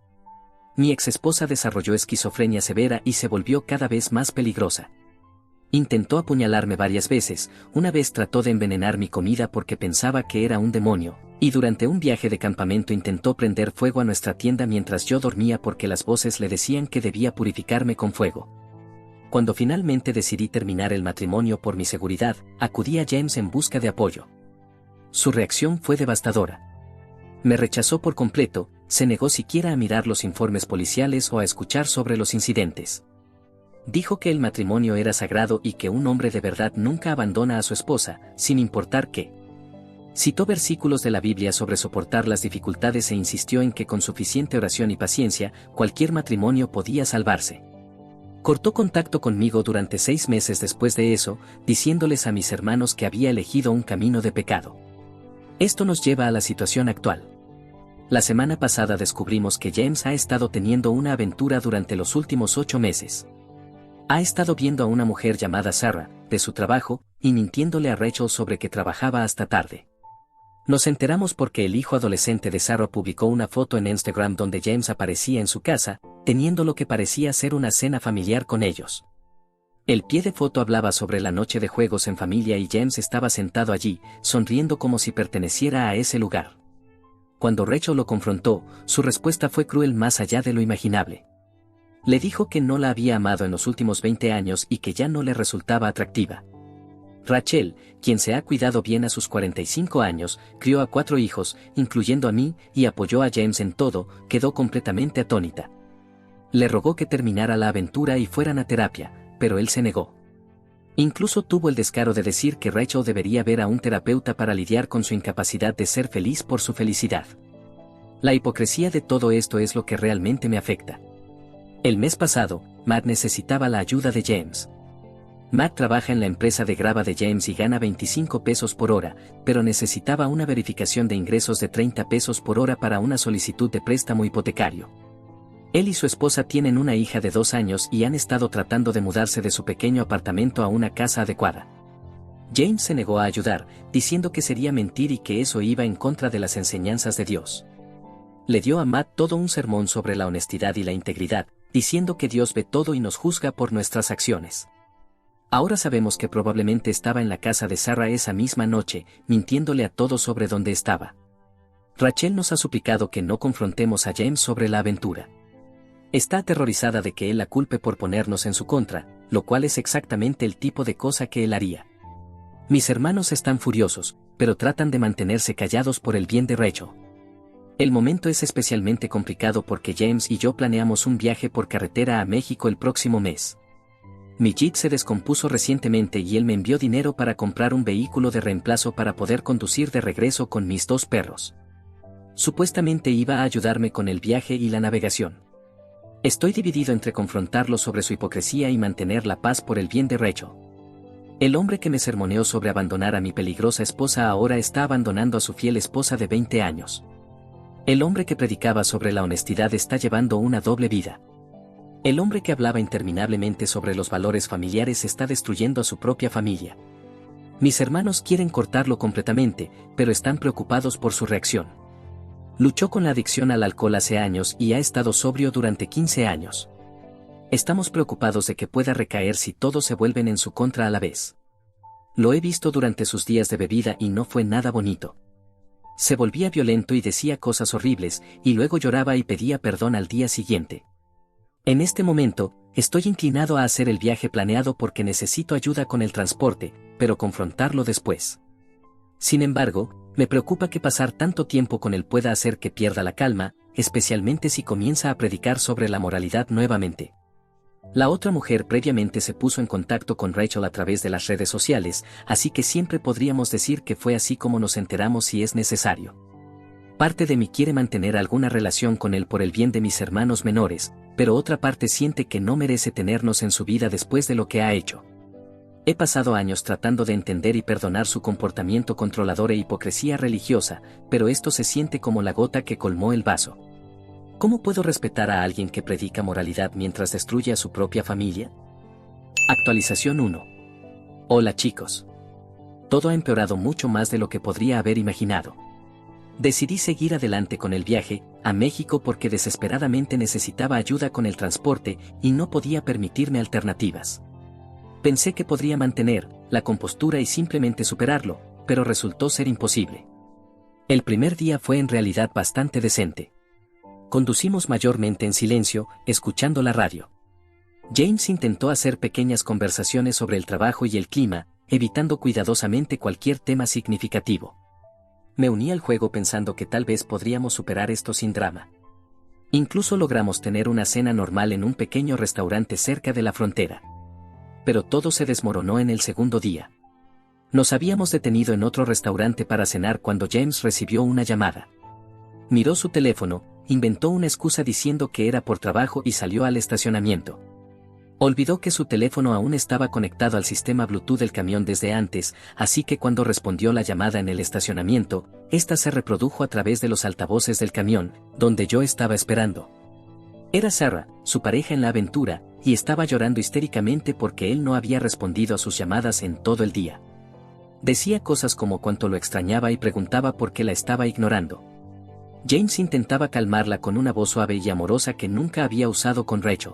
Mi exesposa desarrolló esquizofrenia severa y se volvió cada vez más peligrosa. Intentó apuñalarme varias veces, una vez trató de envenenar mi comida porque pensaba que era un demonio, y durante un viaje de campamento intentó prender fuego a nuestra tienda mientras yo dormía porque las voces le decían que debía purificarme con fuego. Cuando finalmente decidí terminar el matrimonio por mi seguridad, acudí a James en busca de apoyo. Su reacción fue devastadora. Me rechazó por completo, se negó siquiera a mirar los informes policiales o a escuchar sobre los incidentes. Dijo que el matrimonio era sagrado y que un hombre de verdad nunca abandona a su esposa, sin importar qué. Citó versículos de la Biblia sobre soportar las dificultades e insistió en que con suficiente oración y paciencia, cualquier matrimonio podía salvarse. Cortó contacto conmigo durante 6 meses después de eso, diciéndoles a mis hermanos que había elegido un camino de pecado. Esto nos lleva a la situación actual. La semana pasada descubrimos que James ha estado teniendo una aventura durante los últimos 8 meses. Ha estado viendo a una mujer llamada Sarah, de su trabajo, y mintiéndole a Rachel sobre que trabajaba hasta tarde. Nos enteramos porque el hijo adolescente de Sarah publicó una foto en Instagram donde James aparecía en su casa, teniendo lo que parecía ser una cena familiar con ellos. El pie de foto hablaba sobre la noche de juegos en familia y James estaba sentado allí, sonriendo como si perteneciera a ese lugar. Cuando Rachel lo confrontó, su respuesta fue cruel más allá de lo imaginable. Le dijo que no la había amado en los últimos 20 años y que ya no le resultaba atractiva. Rachel, quien se ha cuidado bien a sus 45 años, crió a 4 hijos, incluyendo a mí, y apoyó a James en todo, quedó completamente atónita. Le rogó que terminara la aventura y fueran a terapia, pero él se negó. Incluso tuvo el descaro de decir que Rachel debería ver a un terapeuta para lidiar con su incapacidad de ser feliz por su felicidad. La hipocresía de todo esto es lo que realmente me afecta. El mes pasado, Matt necesitaba la ayuda de James. Matt trabaja en la empresa de grava de James y gana 25 pesos por hora, pero necesitaba una verificación de ingresos de 30 pesos por hora para una solicitud de préstamo hipotecario. Él y su esposa tienen una hija de 2 años y han estado tratando de mudarse de su pequeño apartamento a una casa adecuada. James se negó a ayudar, diciendo que sería mentir y que eso iba en contra de las enseñanzas de Dios. Le dio a Matt todo un sermón sobre la honestidad y la integridad, diciendo que Dios ve todo y nos juzga por nuestras acciones. Ahora sabemos que probablemente estaba en la casa de Sarah esa misma noche, mintiéndole a todos sobre dónde estaba. Rachel nos ha suplicado que no confrontemos a James sobre la aventura. Está aterrorizada de que él la culpe por ponernos en su contra, lo cual es exactamente el tipo de cosa que él haría. Mis hermanos están furiosos, pero tratan de mantenerse callados por el bien de Rachel. El momento es especialmente complicado porque James y yo planeamos un viaje por carretera a México el próximo mes. Mi Jeep se descompuso recientemente y él me envió dinero para comprar un vehículo de reemplazo para poder conducir de regreso con mis 2 perros. Supuestamente iba a ayudarme con el viaje y la navegación. Estoy dividido entre confrontarlo sobre su hipocresía y mantener la paz por el bien de Rachel. El hombre que me sermoneó sobre abandonar a mi peligrosa esposa ahora está abandonando a su fiel esposa de 20 años. El hombre que predicaba sobre la honestidad está llevando una doble vida. El hombre que hablaba interminablemente sobre los valores familiares está destruyendo a su propia familia. Mis hermanos quieren cortarlo completamente, pero están preocupados por su reacción. Luchó con la adicción al alcohol hace años y ha estado sobrio durante 15 años. Estamos preocupados de que pueda recaer si todos se vuelven en su contra a la vez. Lo he visto durante sus días de bebida y no fue nada bonito. Se volvía violento y decía cosas horribles, y luego lloraba y pedía perdón al día siguiente. En este momento, estoy inclinado a hacer el viaje planeado porque necesito ayuda con el transporte, pero confrontarlo después. Sin embargo, me preocupa que pasar tanto tiempo con él pueda hacer que pierda la calma, especialmente si comienza a predicar sobre la moralidad nuevamente. La otra mujer previamente se puso en contacto con Rachel a través de las redes sociales, así que siempre podríamos decir que fue así como nos enteramos si es necesario. Parte de mí quiere mantener alguna relación con él por el bien de mis hermanos menores, pero otra parte siente que no merece tenernos en su vida después de lo que ha hecho. He pasado años tratando de entender y perdonar su comportamiento controlador e hipocresía religiosa, pero esto se siente como la gota que colmó el vaso. ¿Cómo puedo respetar a alguien que predica moralidad mientras destruye a su propia familia? Actualización 1. Hola chicos. Todo ha empeorado mucho más de lo que podría haber imaginado. Decidí seguir adelante con el viaje a México porque desesperadamente necesitaba ayuda con el transporte y no podía permitirme alternativas. Pensé que podría mantener la compostura y simplemente superarlo, pero resultó ser imposible. El primer día fue en realidad bastante decente. Conducimos mayormente en silencio, escuchando la radio. James intentó hacer pequeñas conversaciones sobre el trabajo y el clima, evitando cuidadosamente cualquier tema significativo. Me uní al juego pensando que tal vez podríamos superar esto sin drama. Incluso logramos tener una cena normal en un pequeño restaurante cerca de la frontera. Pero todo se desmoronó en el segundo día. Nos habíamos detenido en otro restaurante para cenar cuando James recibió una llamada. Miró su teléfono, inventó una excusa diciendo que era por trabajo y salió al estacionamiento. Olvidó que su teléfono aún estaba conectado al sistema Bluetooth del camión desde antes, así que cuando respondió la llamada en el estacionamiento, esta se reprodujo a través de los altavoces del camión, donde yo estaba esperando. Era Sarah, su pareja en la aventura, y estaba llorando histéricamente porque él no había respondido a sus llamadas en todo el día. Decía cosas como cuánto lo extrañaba y preguntaba por qué la estaba ignorando. James intentaba calmarla con una voz suave y amorosa que nunca había usado con Rachel.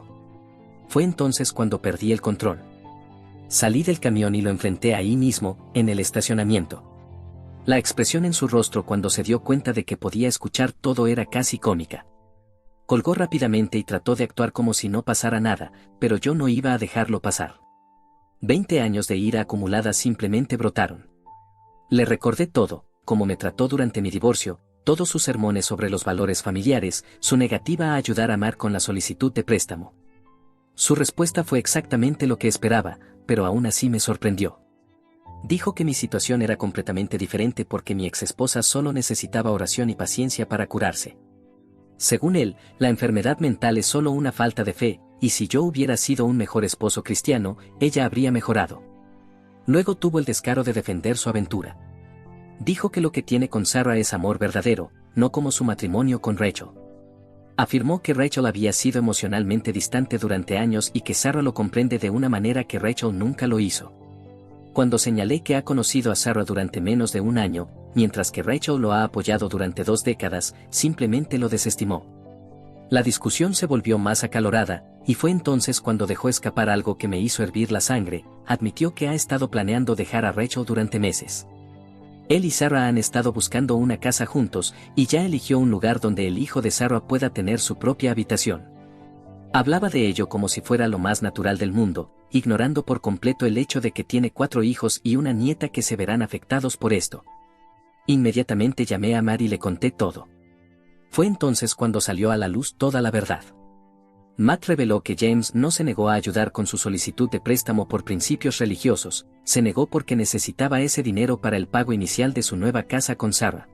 Fue entonces cuando perdí el control. Salí del camión y lo enfrenté ahí mismo, en el estacionamiento. La expresión en su rostro cuando se dio cuenta de que podía escuchar todo era casi cómica. Colgó rápidamente y trató de actuar como si no pasara nada, pero yo no iba a dejarlo pasar. 20 años de ira acumulada simplemente brotaron. Le recordé todo, cómo me trató durante mi divorcio, todos sus sermones sobre los valores familiares, su negativa a ayudar a Mark con la solicitud de préstamo. Su respuesta fue exactamente lo que esperaba, pero aún así me sorprendió. Dijo que mi situación era completamente diferente porque mi exesposa solo necesitaba oración y paciencia para curarse. Según él, la enfermedad mental es solo una falta de fe, y si yo hubiera sido un mejor esposo cristiano, ella habría mejorado. Luego tuvo el descaro de defender su aventura. Dijo que lo que tiene con Sarah es amor verdadero, no como su matrimonio con Rachel. Afirmó que Rachel había sido emocionalmente distante durante años y que Sarah lo comprende de una manera que Rachel nunca lo hizo. Cuando señalé que ha conocido a Sarah durante menos de un año, mientras que Rachel lo ha apoyado durante 2 décadas, simplemente lo desestimó. La discusión se volvió más acalorada, y fue entonces cuando dejó escapar algo que me hizo hervir la sangre. Admitió que ha estado planeando dejar a Rachel durante meses. Él y Sarah han estado buscando una casa juntos, y ya eligió un lugar donde el hijo de Sarah pueda tener su propia habitación. Hablaba de ello como si fuera lo más natural del mundo, ignorando por completo el hecho de que tiene 4 hijos y una nieta que se verán afectados por esto. Inmediatamente llamé a Matt y le conté todo. Fue entonces cuando salió a la luz toda la verdad. Matt reveló que James no se negó a ayudar con su solicitud de préstamo por principios religiosos, se negó porque necesitaba ese dinero para el pago inicial de su nueva casa con Sarah.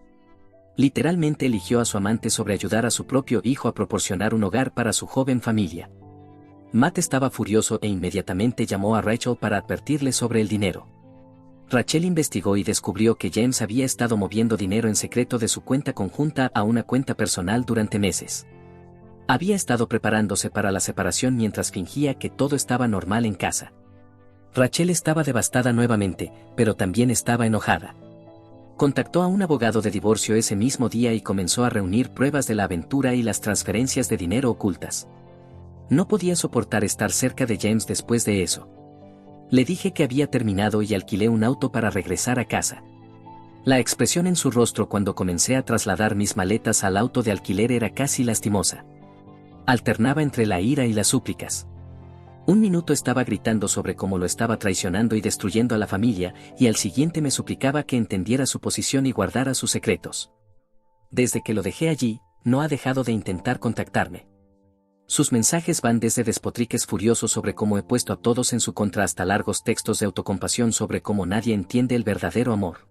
Literalmente eligió a su amante sobre ayudar a su propio hijo a proporcionar un hogar para su joven familia. Matt estaba furioso e inmediatamente llamó a Rachel para advertirle sobre el dinero. Rachel investigó y descubrió que James había estado moviendo dinero en secreto de su cuenta conjunta a una cuenta personal durante meses. Había estado preparándose para la separación mientras fingía que todo estaba normal en casa. Rachel estaba devastada nuevamente, pero también estaba enojada. Contactó a un abogado de divorcio ese mismo día y comenzó a reunir pruebas de la aventura y las transferencias de dinero ocultas. No podía soportar estar cerca de James después de eso. Le dije que había terminado y alquilé un auto para regresar a casa. La expresión en su rostro cuando comencé a trasladar mis maletas al auto de alquiler era casi lastimosa. Alternaba entre la ira y las súplicas. Un minuto estaba gritando sobre cómo lo estaba traicionando y destruyendo a la familia, y al siguiente me suplicaba que entendiera su posición y guardara sus secretos. Desde que lo dejé allí, no ha dejado de intentar contactarme. Sus mensajes van desde despotriques furiosos sobre cómo he puesto a todos en su contra hasta largos textos de autocompasión sobre cómo nadie entiende el verdadero amor.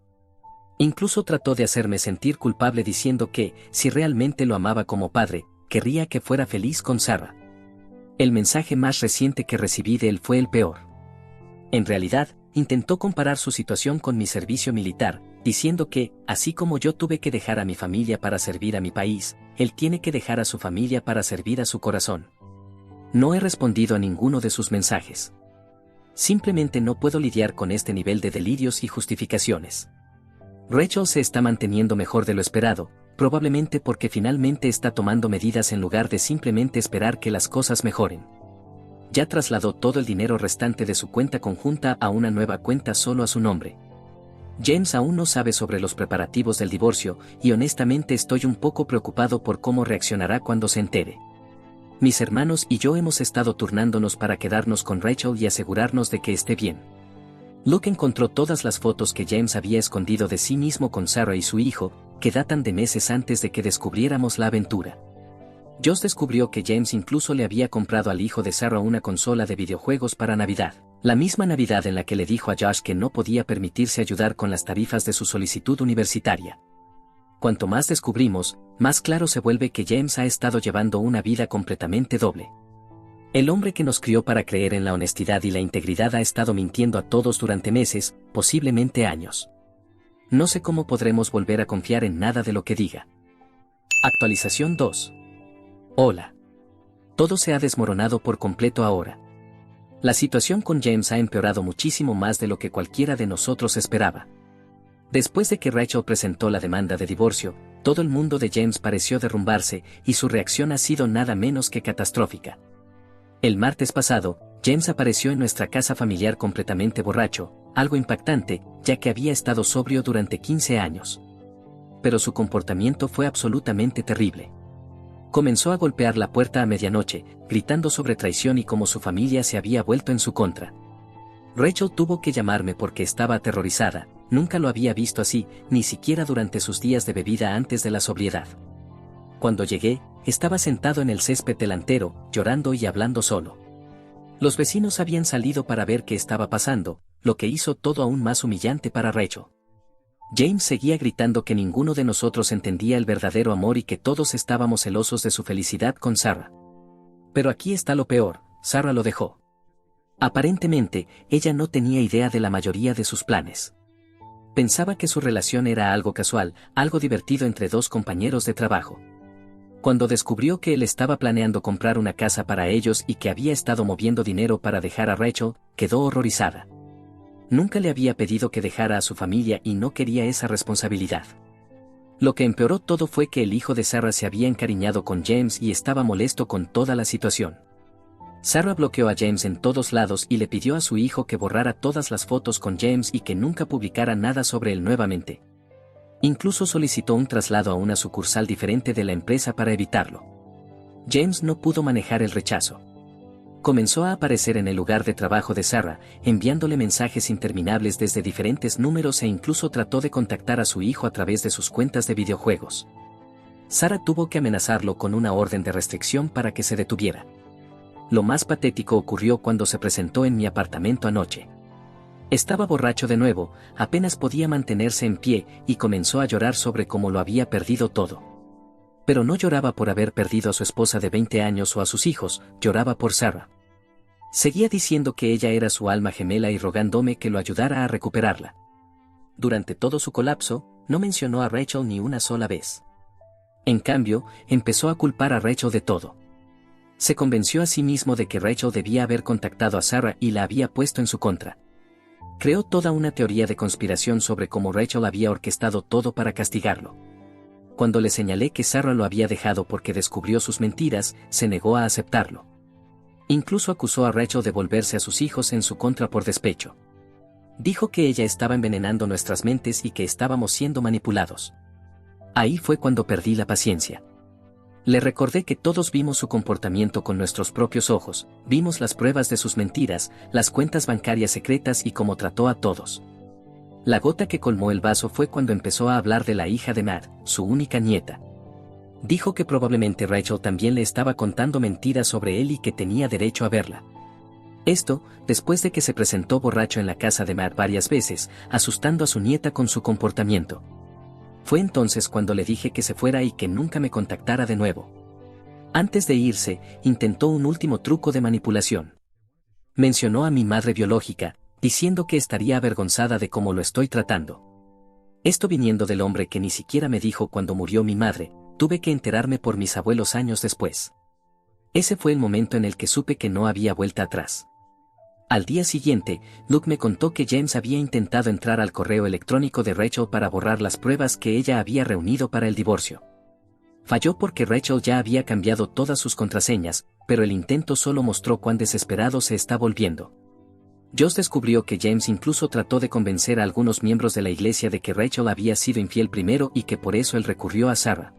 Incluso trató de hacerme sentir culpable diciendo que, si realmente lo amaba como padre, querría que fuera feliz con Sarah. El mensaje más reciente que recibí de él fue el peor. En realidad, intentó comparar su situación con mi servicio militar, diciendo que, así como yo tuve que dejar a mi familia para servir a mi país, él tiene que dejar a su familia para servir a su corazón. No he respondido a ninguno de sus mensajes. Simplemente no puedo lidiar con este nivel de delirios y justificaciones. Rachel se está manteniendo mejor de lo esperado, probablemente porque finalmente está tomando medidas en lugar de simplemente esperar que las cosas mejoren. Ya trasladó todo el dinero restante de su cuenta conjunta a una nueva cuenta solo a su nombre. James aún no sabe sobre los preparativos del divorcio, y honestamente estoy un poco preocupado por cómo reaccionará cuando se entere. Mis hermanos y yo hemos estado turnándonos para quedarnos con Rachel y asegurarnos de que esté bien. Luke encontró todas las fotos que James había escondido de sí mismo con Sarah y su hijo, que datan de meses antes de que descubriéramos la aventura. Josh descubrió que James incluso le había comprado al hijo de Sarah una consola de videojuegos para Navidad, la misma Navidad en la que le dijo a Josh que no podía permitirse ayudar con las tarifas de su solicitud universitaria. Cuanto más descubrimos, más claro se vuelve que James ha estado llevando una vida completamente doble. El hombre que nos crió para creer en la honestidad y la integridad ha estado mintiendo a todos durante meses, posiblemente años. No sé cómo podremos volver a confiar en nada de lo que diga. Actualización 2. Hola. Todo se ha desmoronado por completo ahora. La situación con James ha empeorado muchísimo más de lo que cualquiera de nosotros esperaba. Después de que Rachel presentó la demanda de divorcio, todo el mundo de James pareció derrumbarse y su reacción ha sido nada menos que catastrófica. El martes pasado, James apareció en nuestra casa familiar completamente borracho, algo impactante, ya que había estado sobrio durante 15 años. Pero su comportamiento fue absolutamente terrible. Comenzó a golpear la puerta a medianoche, gritando sobre traición y cómo su familia se había vuelto en su contra. Rachel tuvo que llamarme porque estaba aterrorizada, nunca lo había visto así, ni siquiera durante sus días de bebida antes de la sobriedad. Cuando llegué, estaba sentado en el césped delantero, llorando y hablando solo. Los vecinos habían salido para ver qué estaba pasando, lo que hizo todo aún más humillante para Rachel. James seguía gritando que ninguno de nosotros entendía el verdadero amor y que todos estábamos celosos de su felicidad con Sarah. Pero aquí está lo peor, Sarah lo dejó. Aparentemente, ella no tenía idea de la mayoría de sus planes. Pensaba que su relación era algo casual, algo divertido entre dos compañeros de trabajo. Cuando descubrió que él estaba planeando comprar una casa para ellos y que había estado moviendo dinero para dejar a Rachel, quedó horrorizada. Nunca le había pedido que dejara a su familia y no quería esa responsabilidad. Lo que empeoró todo fue que el hijo de Sarah se había encariñado con James y estaba molesto con toda la situación. Sarah bloqueó a James en todos lados y le pidió a su hijo que borrara todas las fotos con James y que nunca publicara nada sobre él nuevamente. Incluso solicitó un traslado a una sucursal diferente de la empresa para evitarlo. James no pudo manejar el rechazo. Comenzó a aparecer en el lugar de trabajo de Sarah, enviándole mensajes interminables desde diferentes números e incluso trató de contactar a su hijo a través de sus cuentas de videojuegos. Sarah tuvo que amenazarlo con una orden de restricción para que se detuviera. Lo más patético ocurrió cuando se presentó en mi apartamento anoche. Estaba borracho de nuevo, apenas podía mantenerse en pie y comenzó a llorar sobre cómo lo había perdido todo. Pero no lloraba por haber perdido a su esposa de 20 años o a sus hijos, lloraba por Sarah. Seguía diciendo que ella era su alma gemela y rogándome que lo ayudara a recuperarla. Durante todo su colapso, no mencionó a Rachel ni una sola vez. En cambio, empezó a culpar a Rachel de todo. Se convenció a sí mismo de que Rachel debía haber contactado a Sarah y la había puesto en su contra. Creó toda una teoría de conspiración sobre cómo Rachel había orquestado todo para castigarlo. Cuando le señalé que Sarah lo había dejado porque descubrió sus mentiras, se negó a aceptarlo. Incluso acusó a Rachel de volverse a sus hijos en su contra por despecho. Dijo que ella estaba envenenando nuestras mentes y que estábamos siendo manipulados. Ahí fue cuando perdí la paciencia. Le recordé que todos vimos su comportamiento con nuestros propios ojos, vimos las pruebas de sus mentiras, las cuentas bancarias secretas y cómo trató a todos. La gota que colmó el vaso fue cuando empezó a hablar de la hija de Matt, su única nieta. Dijo que probablemente Rachel también le estaba contando mentiras sobre él y que tenía derecho a verla. Esto, después de que se presentó borracho en la casa de Matt varias veces, asustando a su nieta con su comportamiento. Fue entonces cuando le dije que se fuera y que nunca me contactara de nuevo. Antes de irse, intentó un último truco de manipulación. Mencionó a mi madre biológica, diciendo que estaría avergonzada de cómo lo estoy tratando. Esto viniendo del hombre que ni siquiera me dijo cuando murió mi madre, tuve que enterarme por mis abuelos años después. Ese fue el momento en el que supe que no había vuelta atrás. Al día siguiente, Luke me contó que James había intentado entrar al correo electrónico de Rachel para borrar las pruebas que ella había reunido para el divorcio. Falló porque Rachel ya había cambiado todas sus contraseñas, pero el intento solo mostró cuán desesperado se está volviendo. Josh descubrió que James incluso trató de convencer a algunos miembros de la iglesia de que Rachel había sido infiel primero y que por eso él recurrió a Sarah.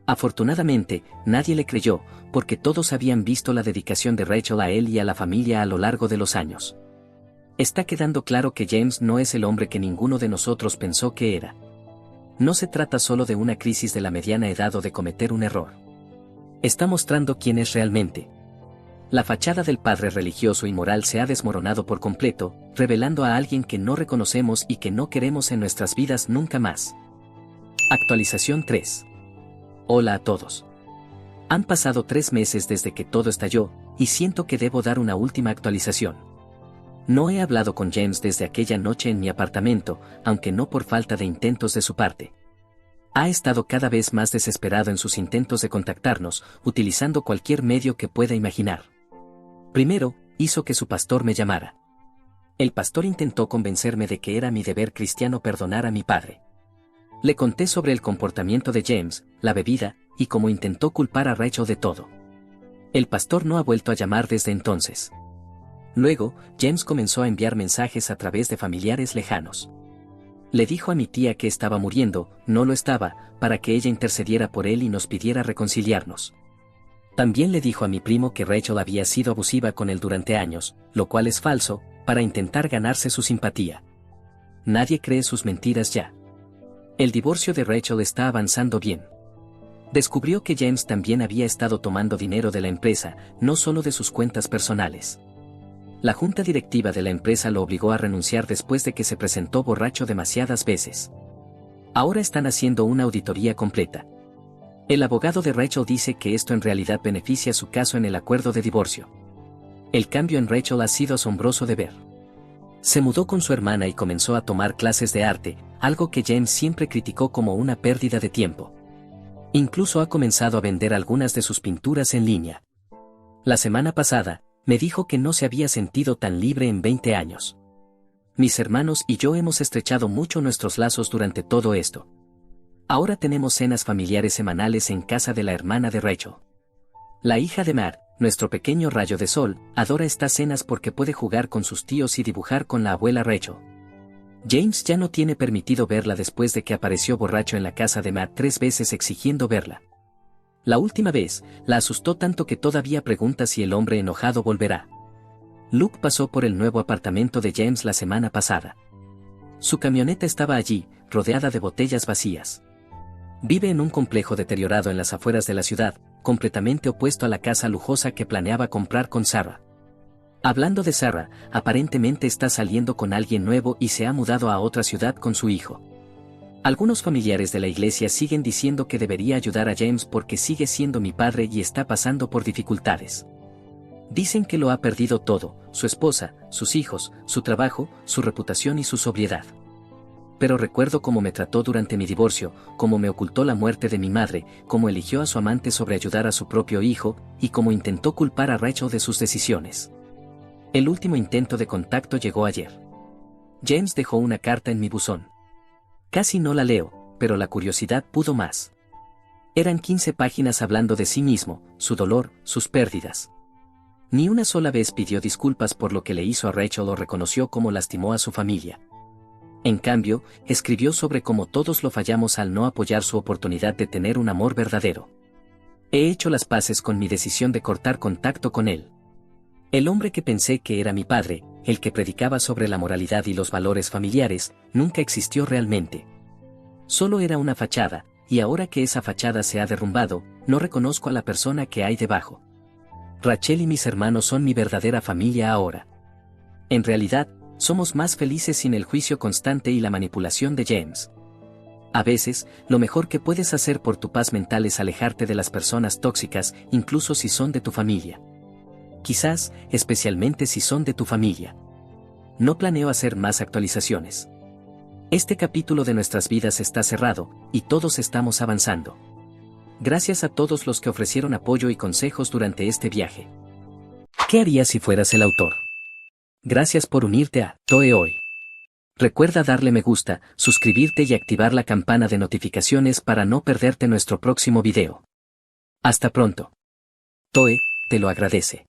Afortunadamente, nadie le creyó, porque todos habían visto la dedicación de Rachel a él y a la familia a lo largo de los años. Está quedando claro que James no es el hombre que ninguno de nosotros pensó que era. No se trata solo de una crisis de la mediana edad o de cometer un error. Está mostrando quién es realmente. La fachada del padre religioso y moral se ha desmoronado por completo, revelando a alguien que no reconocemos y que no queremos en nuestras vidas nunca más. Actualización 3. Hola a todos. Han pasado 3 meses desde que todo estalló, y siento que debo dar una última actualización. No he hablado con James desde aquella noche en mi apartamento, aunque no por falta de intentos de su parte. Ha estado cada vez más desesperado en sus intentos de contactarnos, utilizando cualquier medio que pueda imaginar. Primero, hizo que su pastor me llamara. El pastor intentó convencerme de que era mi deber cristiano perdonar a mi padre. Le conté sobre el comportamiento de James, la bebida, y cómo intentó culpar a Rachel de todo. El pastor no ha vuelto a llamar desde entonces. Luego, James comenzó a enviar mensajes a través de familiares lejanos. Le dijo a mi tía que estaba muriendo, no lo estaba, para que ella intercediera por él y nos pidiera reconciliarnos. También le dijo a mi primo que Rachel había sido abusiva con él durante años, lo cual es falso, para intentar ganarse su simpatía. Nadie cree sus mentiras ya. El divorcio de Rachel está avanzando bien. Descubrió que James también había estado tomando dinero de la empresa, no solo de sus cuentas personales. La junta directiva de la empresa lo obligó a renunciar después de que se presentó borracho demasiadas veces. Ahora están haciendo una auditoría completa. El abogado de Rachel dice que esto en realidad beneficia su caso en el acuerdo de divorcio. El cambio en Rachel ha sido asombroso de ver. Se mudó con su hermana y comenzó a tomar clases de arte, algo que James siempre criticó como una pérdida de tiempo. Incluso ha comenzado a vender algunas de sus pinturas en línea. La semana pasada, me dijo que no se había sentido tan libre en 20 años. Mis hermanos y yo hemos estrechado mucho nuestros lazos durante todo esto. Ahora tenemos cenas familiares semanales en casa de la hermana de Rachel. La hija de Matt, nuestro pequeño rayo de sol, adora estas cenas porque puede jugar con sus tíos y dibujar con la abuela Rachel. James ya no tiene permitido verla después de que apareció borracho en la casa de Matt 3 veces exigiendo verla. La última vez, la asustó tanto que todavía pregunta si el hombre enojado volverá. Luke pasó por el nuevo apartamento de James la semana pasada. Su camioneta estaba allí, rodeada de botellas vacías. Vive en un complejo deteriorado en las afueras de la ciudad, completamente opuesto a la casa lujosa que planeaba comprar con Sarah. Hablando de Sarah, aparentemente está saliendo con alguien nuevo y se ha mudado a otra ciudad con su hijo. Algunos familiares de la iglesia siguen diciendo que debería ayudar a James porque sigue siendo mi padre y está pasando por dificultades. Dicen que lo ha perdido todo, su esposa, sus hijos, su trabajo, su reputación y su sobriedad. Pero recuerdo cómo me trató durante mi divorcio, cómo me ocultó la muerte de mi madre, cómo eligió a su amante sobre ayudar a su propio hijo, y cómo intentó culpar a Rachel de sus decisiones. El último intento de contacto llegó ayer. James dejó una carta en mi buzón. Casi no la leo, pero la curiosidad pudo más. Eran 15 páginas hablando de sí mismo, su dolor, sus pérdidas. Ni una sola vez pidió disculpas por lo que le hizo a Rachel o reconoció cómo lastimó a su familia. En cambio, escribió sobre cómo todos lo fallamos al no apoyar su oportunidad de tener un amor verdadero. He hecho las paces con mi decisión de cortar contacto con él. El hombre que pensé que era mi padre, el que predicaba sobre la moralidad y los valores familiares, nunca existió realmente. Solo era una fachada, y ahora que esa fachada se ha derrumbado, no reconozco a la persona que hay debajo. Rachel y mis hermanos son mi verdadera familia ahora. En realidad, somos más felices sin el juicio constante y la manipulación de James. A veces, lo mejor que puedes hacer por tu paz mental es alejarte de las personas tóxicas, incluso si son de tu familia. Quizás, especialmente si son de tu familia. No planeo hacer más actualizaciones. Este capítulo de nuestras vidas está cerrado, y todos estamos avanzando. Gracias a todos los que ofrecieron apoyo y consejos durante este viaje. ¿Qué harías si fueras el autor? Gracias por unirte a Toe Hoy. Recuerda darle me gusta, suscribirte y activar la campana de notificaciones para no perderte nuestro próximo video. Hasta pronto. Toe, te lo agradece.